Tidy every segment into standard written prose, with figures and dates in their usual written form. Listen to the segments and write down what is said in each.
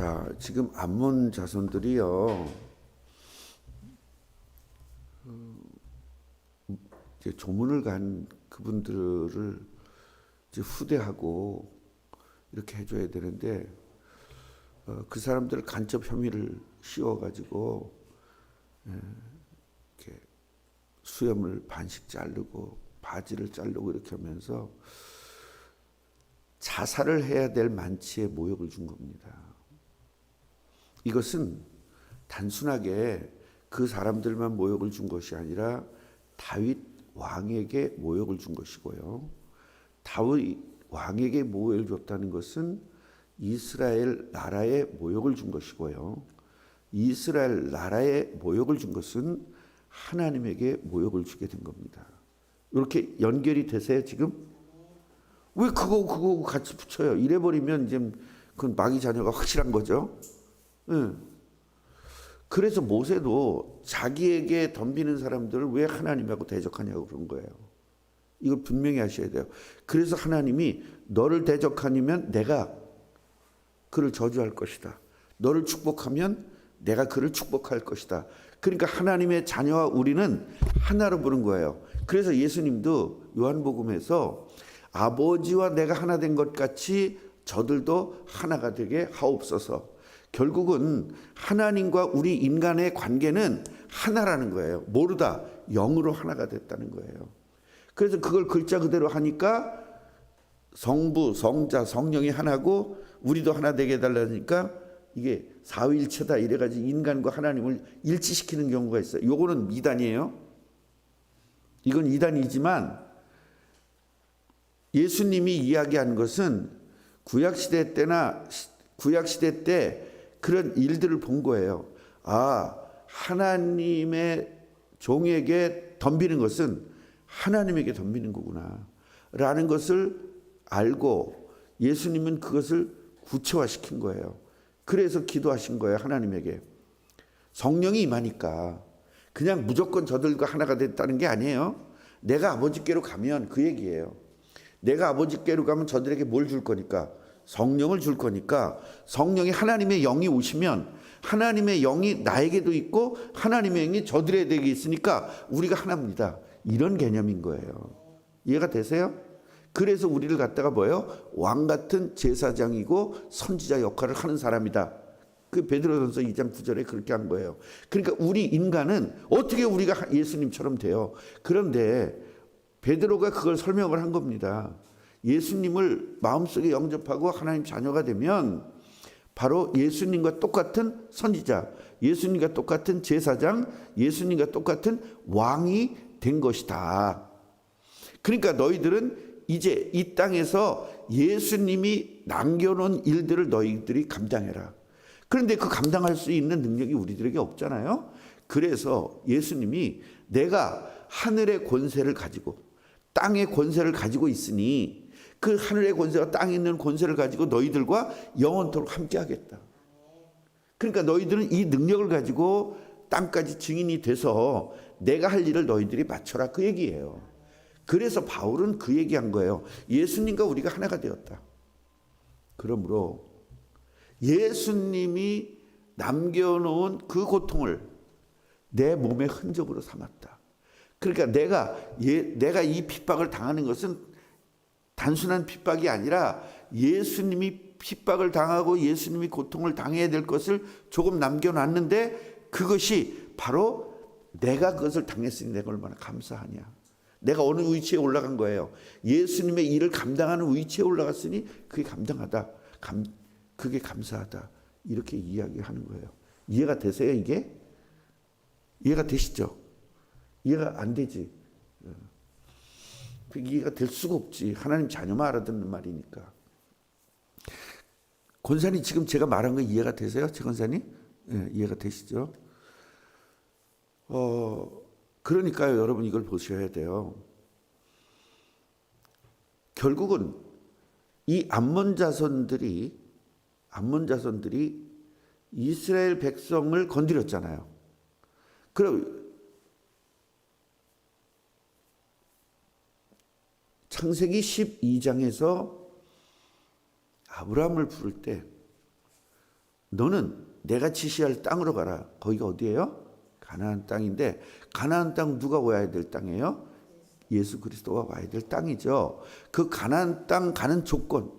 자, 지금 암몬 자손들이요, 이제 조문을 간 그분들을 이제 후대하고 이렇게 해줘야 되는데, 그 사람들 간첩 혐의를 씌워가지고 이렇게 수염을 반씩 자르고 바지를 자르고 이렇게 하면서 자살을 해야 될 만치의 모욕을 준 겁니다. 이것은 단순하게 그 사람들만 모욕을 준 것이 아니라 다윗 왕에게 모욕을 준 것이고요. 다윗 왕에게 모욕을 줬다는 것은 이스라엘 나라에 모욕을 준 것이고요. 이스라엘 나라에 모욕을 준 것은 하나님에게 모욕을 주게 된 겁니다. 이렇게 연결이 되세요 지금? 왜 그거 같이 붙여요? 이래버리면 이제 그건 마귀 자녀가 확실한 거죠. 그래서 모세도 자기에게 덤비는 사람들을 왜 하나님하고 대적하냐고 그런 거예요. 이거 분명히 하셔야 돼요. 그래서 하나님이 너를 대적하면 내가 그를 저주할 것이다. 너를 축복하면 내가 그를 축복할 것이다. 그러니까 하나님의 자녀와 우리는 하나로 부른 거예요. 그래서 예수님도 요한복음에서 아버지와 내가 하나 된 것 같이 저들도 하나가 되게 하옵소서. 결국은 하나님과 우리 인간의 관계는 하나라는 거예요. 모르다 영으로 하나가 됐다는 거예요. 그래서 그걸 글자 그대로 하니까 성부, 성자, 성령이 하나고 우리도 하나 되게 해달라니까 이게 사위일체다 이래가지고 인간과 하나님을 일치시키는 경우가 있어요. 요거는 이단이에요. 이건 이단이지만 예수님이 이야기한 것은 구약시대 때 그런 일들을 본 거예요. 아, 하나님의 종에게 덤비는 것은 하나님에게 덤비는 거구나 라는 것을 알고 예수님은 그것을 구체화시킨 거예요. 그래서 기도하신 거예요. 하나님에게 성령이 임하니까 그냥 무조건 저들과 하나가 됐다는 게 아니에요. 내가 아버지께로 가면 그 얘기예요. 내가 아버지께로 가면 저들에게 뭘 줄 거니까? 성령을 줄 거니까 성령이 하나님의 영이 오시면 하나님의 영이 나에게도 있고 하나님의 영이 저들에게 있으니까 우리가 하나입니다. 이런 개념인 거예요. 이해가 되세요? 그래서 우리를 갖다가 뭐예요? 왕 같은 제사장이고 선지자 역할을 하는 사람이다. 그 베드로전서 2장 9절에 그렇게 한 거예요. 그러니까 우리 인간은 어떻게 우리가 예수님처럼 돼요? 그런데 베드로가 그걸 설명을 한 겁니다. 예수님을 마음속에 영접하고 하나님 자녀가 되면 바로 예수님과 똑같은 선지자, 예수님과 똑같은 제사장, 예수님과 똑같은 왕이 된 것이다. 그러니까 너희들은 이제 이 땅에서 예수님이 남겨놓은 일들을 너희들이 감당해라. 그런데 그 감당할 수 있는 능력이 우리들에게 없잖아요. 그래서 예수님이 내가 하늘의 권세를 가지고 땅의 권세를 가지고 있으니 그 하늘의 권세와 땅에 있는 권세를 가지고 너희들과 영원토록 함께 하겠다. 그러니까 너희들은 이 능력을 가지고 땅까지 증인이 돼서 내가 할 일을 너희들이 마쳐라 그 얘기예요. 그래서 바울은 그 얘기한 거예요. 예수님과 우리가 하나가 되었다. 그러므로 예수님이 남겨놓은 그 고통을 내 몸의 흔적으로 삼았다. 그러니까 내가 이 핍박을 당하는 것은 단순한 핍박이 아니라 예수님이 핍박을 당하고 예수님이 고통을 당해야 될 것을 조금 남겨놨는데 그것이 바로 내가 그것을 당했으니 내가 얼마나 감사하냐. 내가 어느 위치에 올라간 거예요. 예수님의 일을 감당하는 위치에 올라갔으니 그게 감당하다. 그게 감사하다. 이렇게 이야기하는 거예요. 이해가 되세요 이게? 이해가 되시죠? 이해가 안 되지. 이해가 될 수가 없지. 하나님 자녀만 알아듣는 말이니까. 권사님 지금 제가 말한 거 이해가 되세요? 최 권사님? 네, 이해가 되시죠? 그러니까요 여러분 이걸 보셔야 돼요. 결국은 이 암몬 자손들이 이스라엘 백성을 건드렸잖아요. 그럼 창세기 12장에서 아브라함을 부를 때 너는 내가 지시할 땅으로 가라. 거기가 어디예요? 가나안 땅인데, 가나안 땅 누가 와야 될 땅이에요? 예수 그리스도가 와야 될 땅이죠. 그 가나안 땅 가는 조건,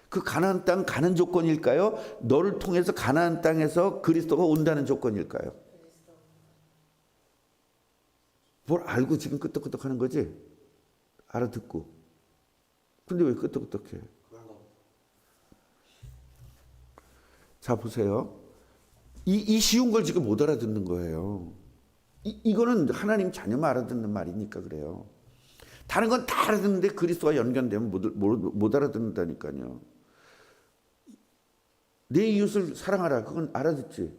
그 가나안 땅 가는 조건일까요? 너를 통해서 가나안 땅에서 그리스도가 온다는 조건일까요? 뭘 알고 지금 끄떡끄떡하는 거지? 알아듣고. 근데 왜 끄떡끄떡해? 자, 보세요. 이 쉬운 걸 지금 못 알아듣는 거예요. 이거는 하나님 자녀만 알아듣는 말이니까 그래요. 다른 건 다 알아듣는데 그리스도와 연관되면 못 알아듣는다니까요. 내 이웃을 사랑하라. 그건 알아듣지.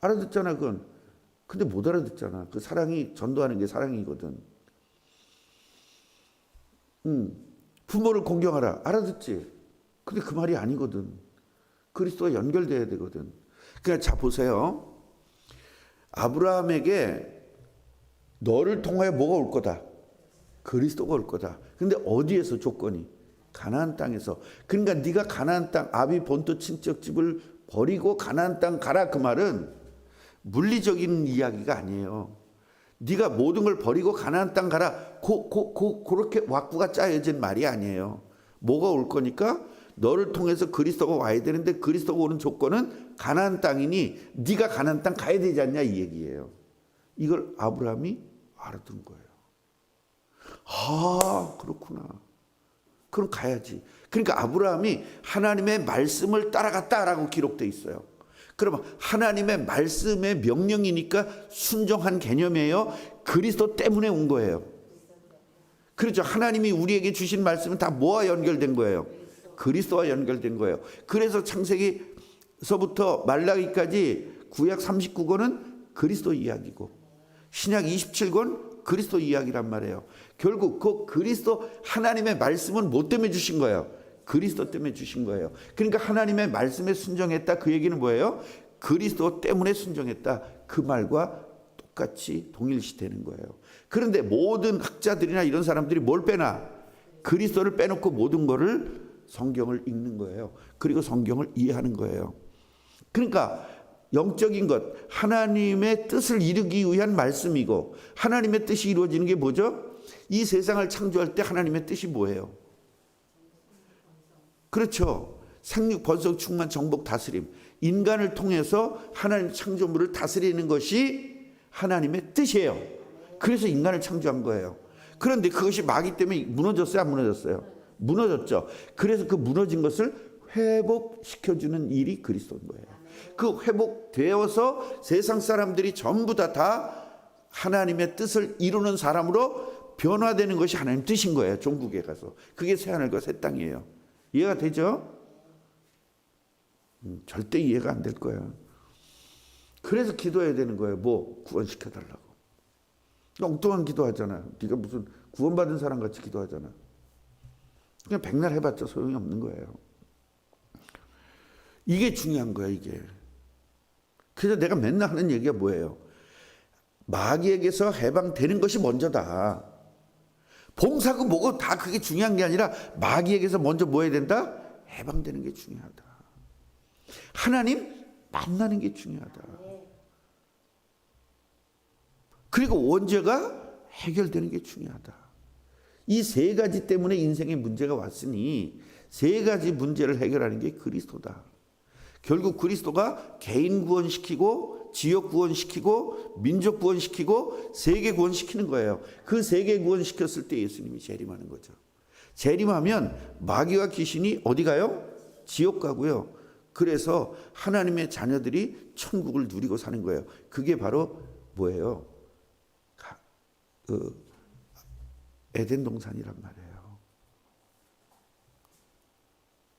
알아듣잖아, 그건. 근데 못 알아듣잖아. 그 사랑이 전도하는 게 사랑이거든. 부모를 공경하라. 알아듣지. 근데 그 말이 아니거든. 그리스도와 연결돼야 되거든. 그러니까 자, 보세요. 아브라함에게 너를 통하여 뭐가 올 거다? 그리스도가 올 거다. 근데 어디에서 조건이? 가나안 땅에서. 그러니까 네가 가나안 땅, 아비 본토 친척 집을 버리고 가나안 땅 가라. 그 말은 물리적인 이야기가 아니에요. 네가 모든 걸 버리고 가나안 땅 가라. 그렇게 왁구가 짜여진 말이 아니에요. 뭐가 올 거니까 너를 통해서 그리스도가 와야 되는데 그리스도가 오는 조건은 가나안 땅이니 네가 가나안 땅 가야 되지 않냐 이 얘기예요. 이걸 아브라함이 알아둔 거예요. 아, 그렇구나. 그럼 가야지. 그러니까 아브라함이 하나님의 말씀을 따라갔다라고 기록되어 있어요. 그러면 하나님의 말씀의 명령이니까 순종한 개념이에요. 그리스도 때문에 온 거예요. 그렇죠. 하나님이 우리에게 주신 말씀은 다 뭐와 연결된 거예요? 그리스도와 연결된 거예요. 그래서 창세기서부터 말라기까지 구약 39권은 그리스도 이야기고 신약 27권 그리스도 이야기란 말이에요. 결국 그 그리스도 하나님의 말씀은 뭐 때문에 주신 거예요? 그리스도 때문에 주신 거예요. 그러니까 하나님의 말씀에 순종했다. 그 얘기는 뭐예요? 그리스도 때문에 순종했다. 그 말과 똑같이 동일시되는 거예요. 그런데 모든 학자들이나 이런 사람들이 뭘 빼나? 그리스도를 빼놓고 모든 거를 성경을 읽는 거예요. 그리고 성경을 이해하는 거예요. 그러니까 영적인 것, 하나님의 뜻을 이루기 위한 말씀이고 하나님의 뜻이 이루어지는 게 뭐죠? 이 세상을 창조할 때 하나님의 뜻이 뭐예요? 그렇죠. 생육, 번성, 충만, 정복, 다스림. 인간을 통해서 하나님 창조물을 다스리는 것이 하나님의 뜻이에요. 그래서 인간을 창조한 거예요. 그런데 그것이 마귀 때문에 무너졌어요? 안 무너졌어요? 무너졌죠. 그래서 그 무너진 것을 회복시켜주는 일이 그리스도인 거예요. 그 회복되어서 세상 사람들이 전부 다 하나님의 뜻을 이루는 사람으로 변화되는 것이 하나님 뜻인 거예요. 종국에 가서. 그게 새하늘과 새 땅이에요. 이해가 되죠? 절대 이해가 안 될 거예요. 그래서 기도해야 되는 거예요. 뭐 구원시켜달라고. 엉뚱한 기도하잖아. 네가 무슨 구원받은 사람 같이 기도하잖아. 그냥 백날 해봤자 소용이 없는 거예요. 이게 중요한 거야, 이게. 그래서 내가 맨날 하는 얘기가 뭐예요? 마귀에게서 해방되는 것이 먼저다. 봉사고 뭐고 다 그게 중요한 게 아니라 마귀에게서 먼저 뭐 해야 된다? 해방되는 게 중요하다. 하나님 만나는 게 중요하다. 그리고 원죄가 해결되는 게 중요하다. 이 세 가지 때문에 인생에 문제가 왔으니 세 가지 문제를 해결하는 게 그리스도다. 결국 그리스도가 개인 구원시키고 지역 구원시키고 민족 구원시키고 세계 구원시키는 거예요. 그 세계 구원시켰을 때 예수님이 재림하는 거죠. 재림하면 마귀와 귀신이 어디 가요? 지옥 가고요. 그래서 하나님의 자녀들이 천국을 누리고 사는 거예요. 그게 바로 뭐예요? 에덴 동산이란 말이에요.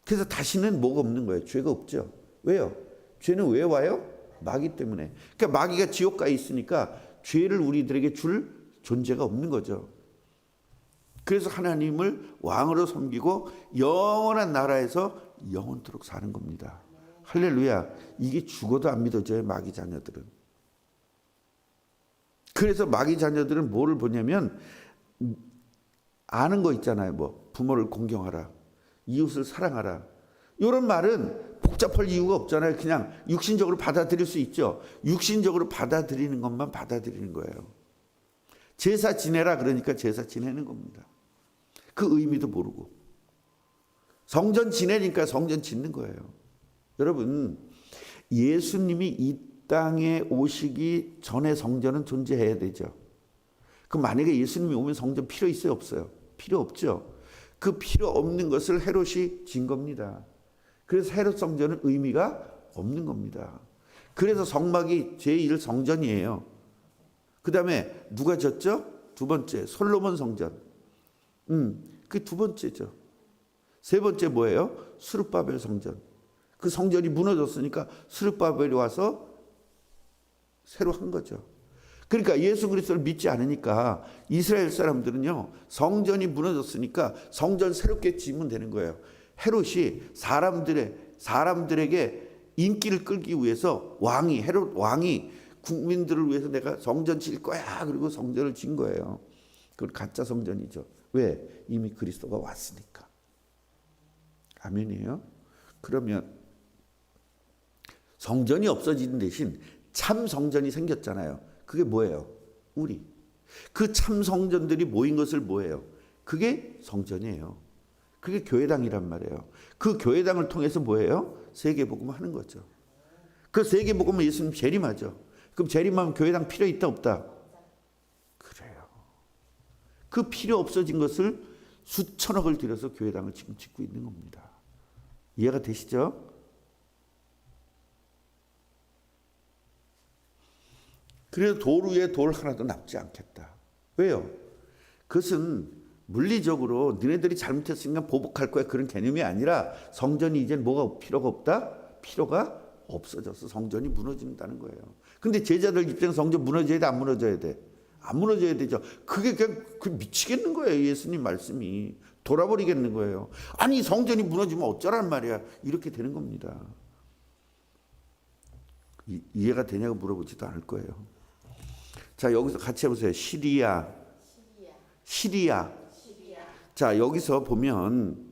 그래서 다시는 뭐가 없는 거예요? 죄가 없죠. 왜요? 죄는 왜 와요? 마귀 때문에. 그러니까 마귀가 지옥가에 있으니까 죄를 우리들에게 줄 존재가 없는 거죠. 그래서 하나님을 왕으로 섬기고 영원한 나라에서 영원토록 사는 겁니다. 할렐루야. 이게 죽어도 안 믿어져요, 마귀 자녀들은. 그래서 마귀 자녀들은 뭐를 보냐면 아는 거 있잖아요. 뭐 부모를 공경하라, 이웃을 사랑하라. 이런 말은 복잡할 이유가 없잖아요. 그냥 육신적으로 받아들일 수 있죠. 육신적으로 받아들이는 것만 받아들이는 거예요. 제사 지내라 그러니까 제사 지내는 겁니다. 그 의미도 모르고. 성전 지내니까 성전 짓는 거예요. 여러분, 예수님이 이 땅에 오시기 전에 성전은 존재해야 되죠. 그럼 만약에 예수님이 오면 성전 필요 있어요, 없어요? 필요 없죠. 그 필요 없는 것을 헤롯이 진 겁니다. 그래서 헤롯 성전은 의미가 없는 겁니다. 그래서 성막이 제1 성전이에요. 그 다음에 누가 졌죠? 두 번째, 솔로몬 성전. 그게 두 번째죠. 세 번째 뭐예요? 스룹바벨 성전. 그 성전이 무너졌으니까 스룹바벨이 와서 새로 한 거죠. 그러니까 예수 그리스도를 믿지 않으니까 이스라엘 사람들은요, 성전이 무너졌으니까 성전 새롭게 지으면 되는 거예요. 헤롯이 사람들에게 인기를 끌기 위해서 헤롯 왕이 국민들을 위해서 내가 성전 질 거야. 그리고 성전을 진 거예요. 그건 가짜 성전이죠. 왜? 이미 그리스도가 왔으니까. 아멘이에요. 그러면 성전이 없어지는 대신 참 성전이 생겼잖아요. 그게 뭐예요? 우리. 그 참 성전들이 모인 것을 뭐예요? 그게 성전이에요. 그게 교회당이란 말이에요. 그 교회당을 통해서 뭐예요? 세계복음 하는 거죠. 그 세계복음은 예수님 재림하죠. 그럼 재림하면 교회당 필요 있다 없다? 그래요. 그 필요 없어진 것을 수천억을 들여서 교회당을 지금 짓고 있는 겁니다. 이해가 되시죠? 그래서 돌 위에 돌 하나도 남지 않겠다. 왜요? 그것은 물리적으로 너네들이 잘못했으니까 보복할 거야 그런 개념이 아니라 성전이 이제 뭐가 필요가 없다? 필요가 없어져서 성전이 무너진다는 거예요. 근데 제자들 입장에서 성전 무너져야 돼? 안 무너져야 돼? 안 무너져야 되죠. 그게 그냥 미치겠는 거예요. 예수님 말씀이. 돌아버리겠는 거예요. 아니 성전이 무너지면 어쩌란 말이야. 이렇게 되는 겁니다. 이해가 되냐고 물어보지도 않을 거예요. 자, 여기서 같이 해보세요. 시리아. 자, 여기서 보면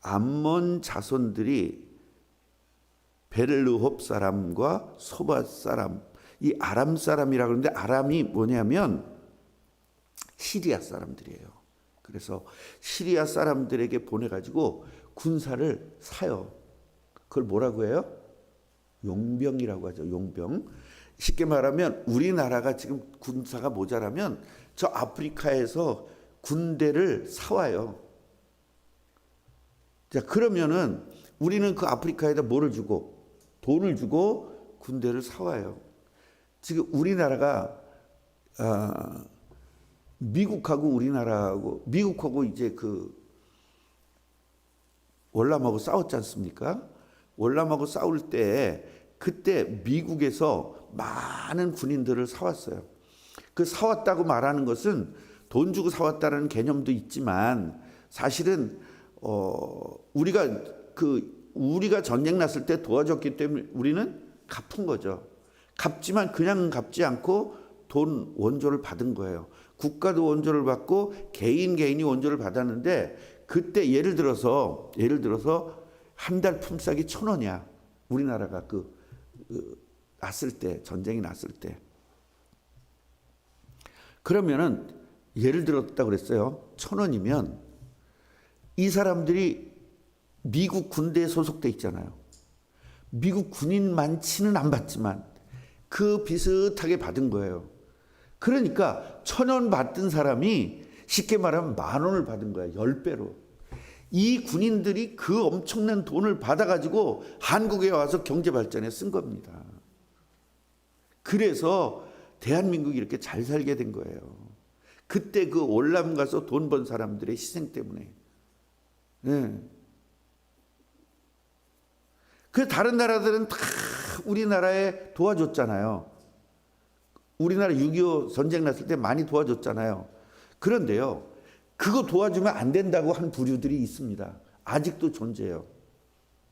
암몬 자손들이 베를르홉 사람과 소바 사람, 이 아람 사람이라 그러는데 아람이 뭐냐면 시리아 사람들이에요. 그래서 시리아 사람들에게 보내가지고 군사를 사요. 그걸 뭐라고 해요? 용병이라고 하죠. 용병. 쉽게 말하면 우리나라가 지금 군사가 모자라면 저 아프리카에서 군대를 사와요. 자, 그러면은 우리는 그 아프리카에다 뭐를 주고? 돈을 주고 군대를 사와요. 지금 우리나라가 미국하고 이제 그 월남하고 싸웠지 않습니까? 월남하고 싸울 때 그때 미국에서 많은 군인들을 사왔어요. 그 사왔다고 말하는 것은 돈 주고 사왔다는 개념도 있지만 사실은 우리가 전쟁 났을 때 도와줬기 때문에 우리는 갚은 거죠. 갚지만 그냥 갚지 않고 돈 원조를 받은 거예요. 국가도 원조를 받고 개인이 원조를 받았는데 그때 예를 들어서 한 달 품삯이 1,000원이야. 우리나라가 났을 때 전쟁이 났을 때 그러면은 예를 들었다 그랬어요. 1,000원이면 이 사람들이 미국 군대에 소속돼 있잖아요. 미국 군인 많지는 안 받지만 그 비슷하게 받은 거예요. 그러니까 1,000원 받던 사람이 쉽게 말하면 10,000원을 받은 거야. 10배로. 이 군인들이 그 엄청난 돈을 받아가지고 한국에 와서 경제 발전에 쓴 겁니다. 그래서 대한민국이 이렇게 잘 살게 된 거예요. 그때 그 월남 가서 돈 번 사람들의 희생 때문에. 네. 그 다른 나라들은 다 우리나라에 도와줬잖아요. 우리나라 6.25 전쟁 났을 때 많이 도와줬잖아요. 그런데요, 그거 도와주면 안 된다고 한 부류들이 있습니다. 아직도 존재해요.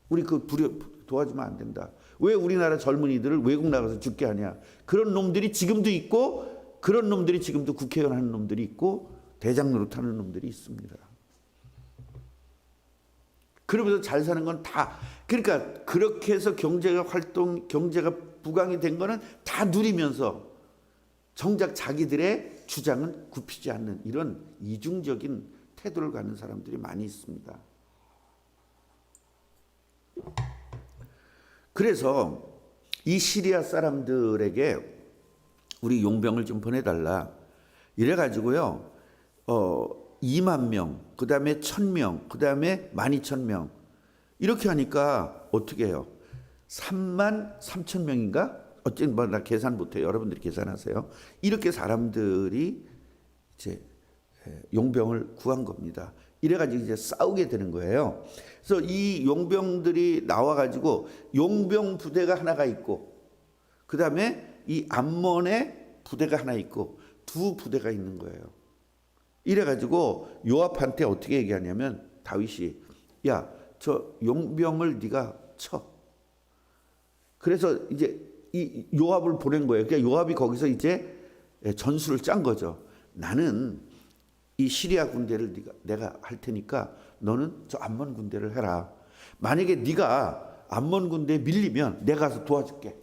우리 그 부류 도와주면 안 된다. 왜 우리나라 젊은이들을 외국 나가서 죽게 하냐. 그런 놈들이 지금도 있고 그런 놈들이 지금도 국회의원 하는 놈들이 있고 대장 노릇하는 놈들이 있습니다. 그러면서 잘 사는 건 다, 그러니까 그렇게 해서 경제가 부강이 된 거는 다 누리면서 정작 자기들의 주장은 굽히지 않는 이런 이중적인 태도를 갖는 사람들이 많이 있습니다. 그래서 이 시리아 사람들에게 우리 용병을 좀 보내달라 이래가지고요 2만 명, 그 다음에 1,000명, 그 다음에 12,000명 이렇게 하니까 어떻게 해요? 3만 3천 명인가? 어쨌든 뭐 나 계산 못해요. 여러분들이 계산하세요. 이렇게 사람들이 이제 용병을 구한 겁니다. 이래가지고 이제 싸우게 되는 거예요. 그래서 이 용병들이 나와가지고 용병 부대가 하나가 있고, 그 다음에 이 암몬의 부대가 하나 있고, 두 부대가 있는 거예요. 이래가지고 요압한테 어떻게 얘기하냐면 다윗이 야, 저 용병을 네가 쳐. 그래서 이제 이 요압을 보낸 거예요. 그러니까 요압이 거기서 이제 전술을 짠 거죠. 나는 이 시리아 군대를 내가 할 테니까 너는 저 암몬 군대를 해라. 만약에 네가 암몬 군대에 밀리면 내가 가서 도와줄게.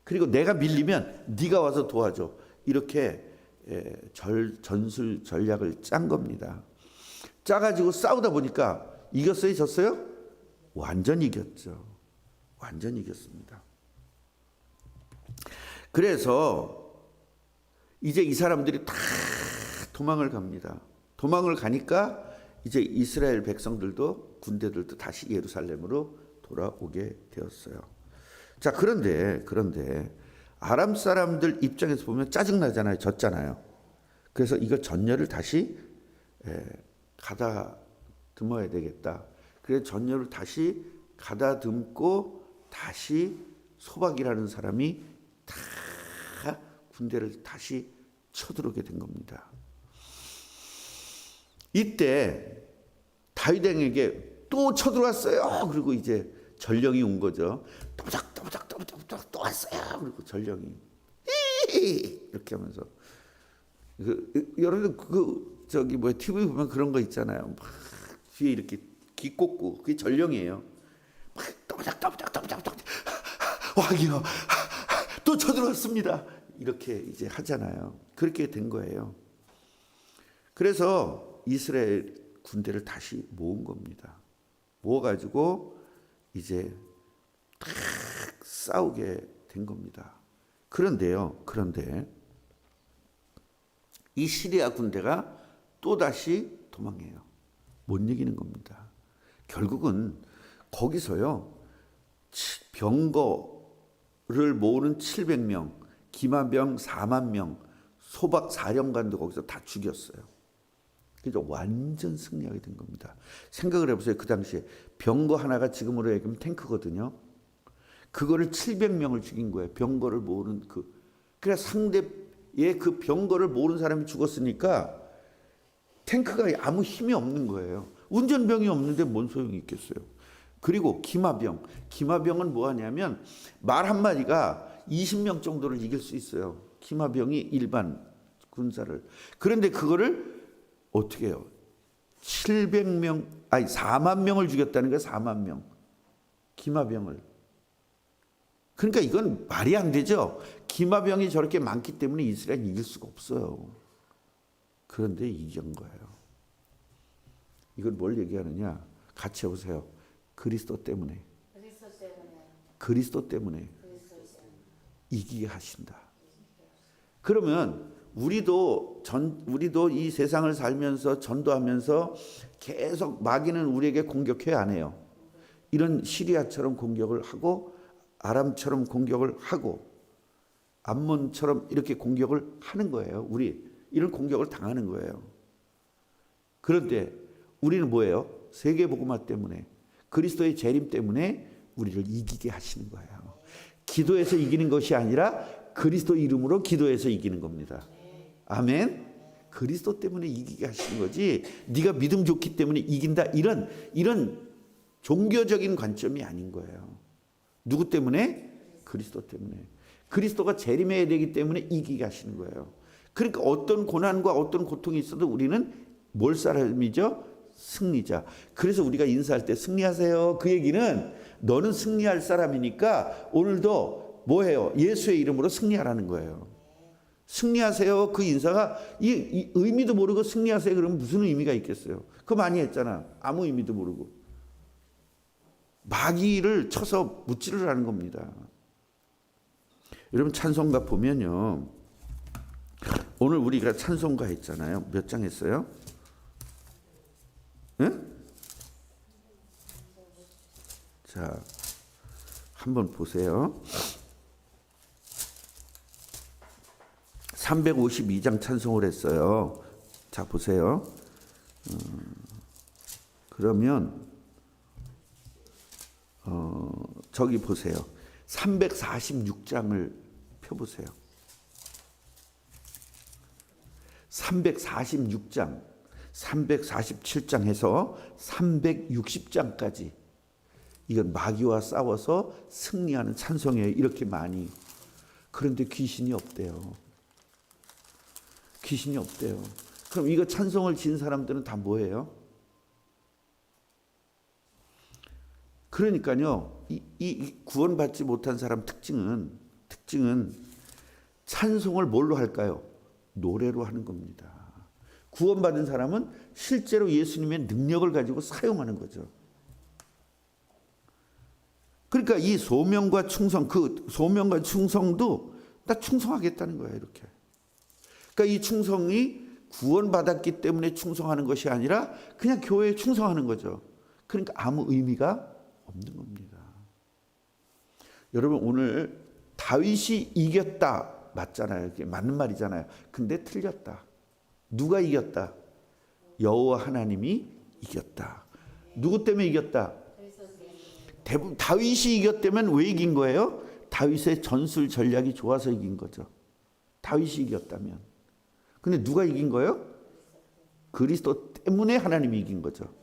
그리고 내가 밀리면 네가 와서 도와줘. 이렇게 전술 전략을 짠 겁니다. 짜가지고 싸우다 보니까 이겼어요, 졌어요? 완전 이겼죠. 완전 이겼습니다. 그래서 이제 이 사람들이 다 도망을 갑니다. 도망을 가니까 이제 이스라엘 백성들도 군대들도 다시 예루살렘으로 돌아오게 되었어요. 자, 그런데 아람 사람들 입장에서 보면 짜증나잖아요. 졌잖아요. 그래서 이거 전열을 다시 가다듬어야 되겠다. 그래서 전열을 다시 가다듬고 다시 소박이라는 사람이 다 군대를 다시 쳐들어오게 된 겁니다. 이때 다윗에게 또 쳐들어왔어요. 그리고 이제 전령이 온 거죠. 또박또박 또 왔어요. 그리고 전령이 이렇게 하면서 여러분 저기 TV 보면 그런 거 있잖아요. 막 뒤에 이렇게 귀 꽂고 그게 전령이에요. 또박또박 왕이요 또 쳐들어왔습니다. 이렇게 이제 하잖아요. 그렇게 된 거예요. 그래서 이스라엘 군대를 다시 모은 겁니다. 모아가지고 이제 딱 싸우게 된 겁니다. 그런데 이 시리아 군대가 또 다시 도망해요. 못 이기는 겁니다. 결국은 거기서요 병거를 모으는 700명, 기마병 4만 명, 소박 사령관도 거기서 다 죽였어요. 그래서 완전 승리하게 된 겁니다. 생각을 해보세요. 그 당시에 병거 하나가 지금으로 얘기하면 탱크거든요. 그거를 700명을 죽인 거예요. 병거를 모으는 그래서 상대의 그 병거를 모으는 사람이 죽었으니까 탱크가 아무 힘이 없는 거예요. 운전병이 없는데 뭔 소용이 있겠어요. 그리고 기마병은 뭐 하냐면 말 한마디가 20명 정도를 이길 수 있어요. 기마병이 일반 군사를. 그런데 그거를 어떻게 해요? 4만 명을 죽였다는 거예요. 4만 명. 기마병을. 그러니까 이건 말이 안 되죠. 기마병이 저렇게 많기 때문에 이스라엘이 이길 수가 없어요. 그런데 이긴 거예요. 이걸 뭘 얘기하느냐? 같이 해보세요. 그리스도 때문에 이기게 하신다. 그러면 우리도 이 세상을 살면서 전도하면서 계속 마귀는 우리에게 공격해야 안 해요. 이런 시리아처럼 공격을 하고 아람처럼 공격을 하고 암몬처럼 이렇게 공격을 하는 거예요. 우리 이런 공격을 당하는 거예요. 그런데 우리는 뭐예요? 세계복음화 때문에 그리스도의 재림 때문에 우리를 이기게 하시는 거예요. 기도해서 이기는 것이 아니라 그리스도 이름으로 기도해서 이기는 겁니다. 아멘. 그리스도 때문에 이기게 하시는 거지 네가 믿음 좋기 때문에 이긴다 이런 종교적인 관점이 아닌 거예요. 누구 때문에? 그리스도 때문에. 그리스도가 재림해야 되기 때문에 이기게 하시는 거예요. 그러니까 어떤 고난과 어떤 고통이 있어도 우리는 뭘 사람이죠? 승리자. 그래서 우리가 인사할 때 승리하세요. 그 얘기는 너는 승리할 사람이니까 오늘도 뭐해요? 예수의 이름으로 승리하라는 거예요. 승리하세요. 그 인사가 이 의미도 모르고 승리하세요. 그러면 무슨 의미가 있겠어요? 그거 많이 했잖아. 아무 의미도 모르고. 마귀를 쳐서 무찌를 하는 겁니다. 여러분 찬송가 보면요. 오늘 우리가 찬송가 했잖아요. 몇 장 했어요? 응? 자, 한번 보세요. 352장 찬송을 했어요. 자, 보세요. 그러면 저기 보세요. 346장을 펴보세요. 346장, 347장 해서 360장까지 이건 마귀와 싸워서 승리하는 찬송이에요. 이렇게 많이. 그런데 귀신이 없대요. 귀신이 없대요. 그럼 이거 찬송을 지은 사람들은 다 뭐예요? 그러니까요. 이 구원받지 못한 사람 특징은 찬송을 뭘로 할까요? 노래로 하는 겁니다. 구원받은 사람은 실제로 예수님의 능력을 가지고 사용하는 거죠. 그러니까 이 소명과 충성, 그 소명과 충성도 나 충성하겠다는 거예요. 이렇게. 그러니까 이 충성이 구원받았기 때문에 충성하는 것이 아니라 그냥 교회에 충성하는 거죠. 그러니까 아무 의미가 없는 겁니다. 여러분 오늘 다윗이 이겼다 맞잖아요. 이게 맞는 말이잖아요. 근데 틀렸다. 누가 이겼다? 여호와 하나님이 이겼다. 누구 때문에 이겼다? 대부분 다윗이 이겼다면 왜 이긴 거예요? 다윗의 전술 전략이 좋아서 이긴 거죠. 다윗이 이겼다면. 근데 누가 이긴 거예요? 그리스도 때문에 하나님이 이긴 거죠.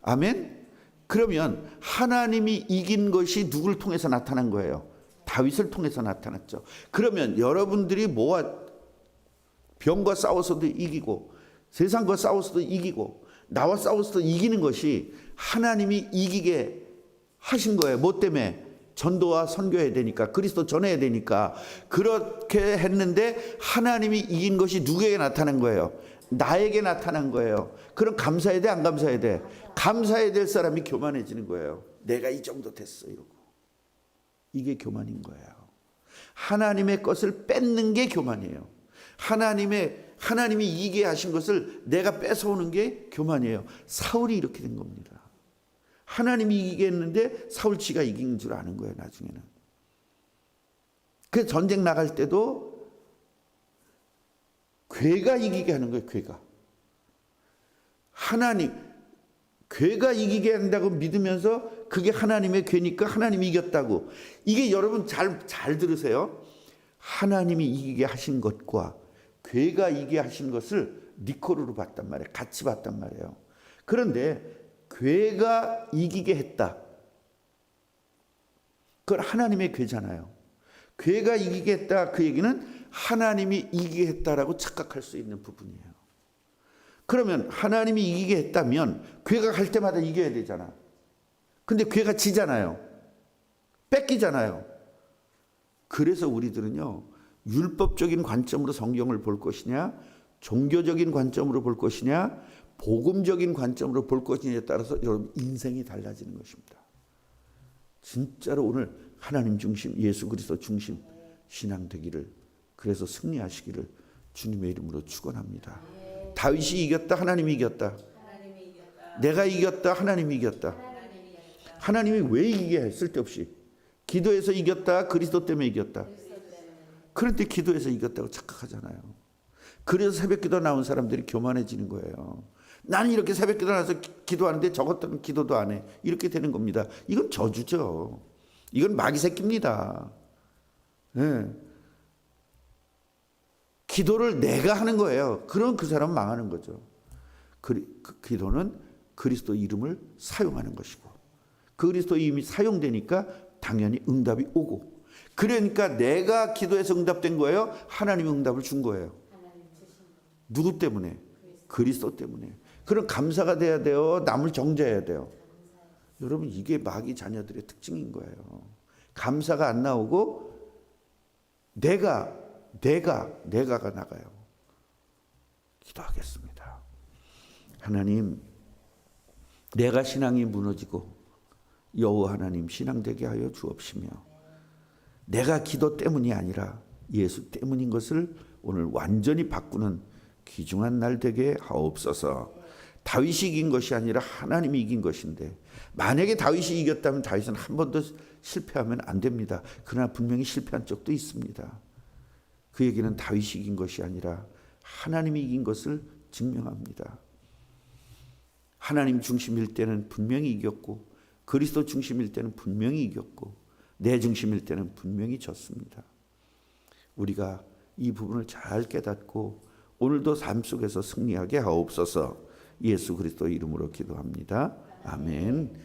아멘? 그러면 하나님이 이긴 것이 누구를 통해서 나타난 거예요? 다윗을 통해서 나타났죠. 그러면 여러분들이 뭐와 병과 싸워서도 이기고 세상과 싸워서도 이기고 나와 싸워서도 이기는 것이 하나님이 이기게 하신 거예요. 뭐 때문에? 전도와 선교해야 되니까, 그리스도 전해야 되니까. 그렇게 했는데 하나님이 이긴 것이 누구에게 나타난 거예요? 나에게 나타난 거예요. 그럼 감사해야 돼, 안 감사해야 돼? 감사해야 될 사람이 교만해지는 거예요. 내가 이 정도 됐어 이러고. 이게 교만인 거예요. 하나님의 것을 뺏는 게 교만이에요. 하나님이 이기게 하신 것을 내가 뺏어오는 게 교만이에요. 사울이 이렇게 된 겁니다. 하나님이 이기게 했는데 사울 지가 이긴 줄 아는 거예요. 나중에는. 그 전쟁 나갈 때도 괴가 이기게 하는 거예요. 괴가. 괴가 이기게 한다고 믿으면서 그게 하나님의 괴니까 하나님이 이겼다고. 이게 여러분 잘 들으세요. 하나님이 이기게 하신 것과 괴가 이기게 하신 것을 니코르로 봤단 말이에요. 같이 봤단 말이에요. 그런데 괴가 이기게 했다. 그건 하나님의 괴잖아요. 괴가 이기게 했다. 그 얘기는 하나님이 이기게 했다라고 착각할 수 있는 부분이에요. 그러면 하나님이 이기게 했다면 괴가 갈 때마다 이겨야 되잖아. 근데 괴가 지잖아요. 뺏기잖아요. 그래서 우리들은요, 율법적인 관점으로 성경을 볼 것이냐, 종교적인 관점으로 볼 것이냐, 복음적인 관점으로 볼 것이냐에 따라서 여러분 인생이 달라지는 것입니다. 진짜로 오늘 하나님 중심, 예수 그리스도 중심 신앙 되기를, 그래서 승리하시기를 주님의 이름으로 축원합니다. 다윗이 이겼다, 하나님이 이겼다. 내가 이겼다, 하나님이 이겼다. 하나님이 왜 이기게 해? 쓸데없이. 기도해서 이겼다, 그리스도 때문에 이겼다. 그런데 기도해서 이겼다고 착각하잖아요. 그래서 새벽기도 나온 사람들이 교만해지는 거예요. 나는 이렇게 새벽기도 나와서 기도하는데 저것들은 기도도 안 해. 이렇게 되는 겁니다. 이건 저주죠. 이건 마귀 새끼입니다. 네. 기도를 내가 하는 거예요. 그럼 그 사람은 망하는 거죠. 그 기도는 그리스도 이름을 사용하는 것이고, 그리스도 이름이 사용되니까 당연히 응답이 오고, 그러니까 내가 기도해서 응답된 거예요? 하나님이 응답을 준 거예요. 누구 때문에? 그리스도 때문에. 그럼 감사가 돼야 돼요. 남을 정죄해야 돼요. 여러분 이게 마귀 자녀들의 특징인 거예요. 감사가 안 나오고 내가가 나가요. 기도하겠습니다. 하나님, 내가 신앙이 무너지고 여호와 하나님 신앙되게 하여 주옵시며, 내가 기도 때문이 아니라 예수 때문인 것을 오늘 완전히 바꾸는 귀중한 날 되게 하옵소서. 다윗이 이긴 것이 아니라 하나님이 이긴 것인데, 만약에 다윗이 이겼다면 다윗은 한 번도 실패하면 안 됩니다. 그러나 분명히 실패한 적도 있습니다. 그 얘기는 다윗이 이긴 것이 아니라 하나님이 이긴 것을 증명합니다. 하나님 중심일 때는 분명히 이겼고, 그리스도 중심일 때는 분명히 이겼고, 내 중심일 때는 분명히 졌습니다. 우리가 이 부분을 잘 깨닫고 오늘도 삶 속에서 승리하게 하옵소서. 예수 그리스도 이름으로 기도합니다. 아멘.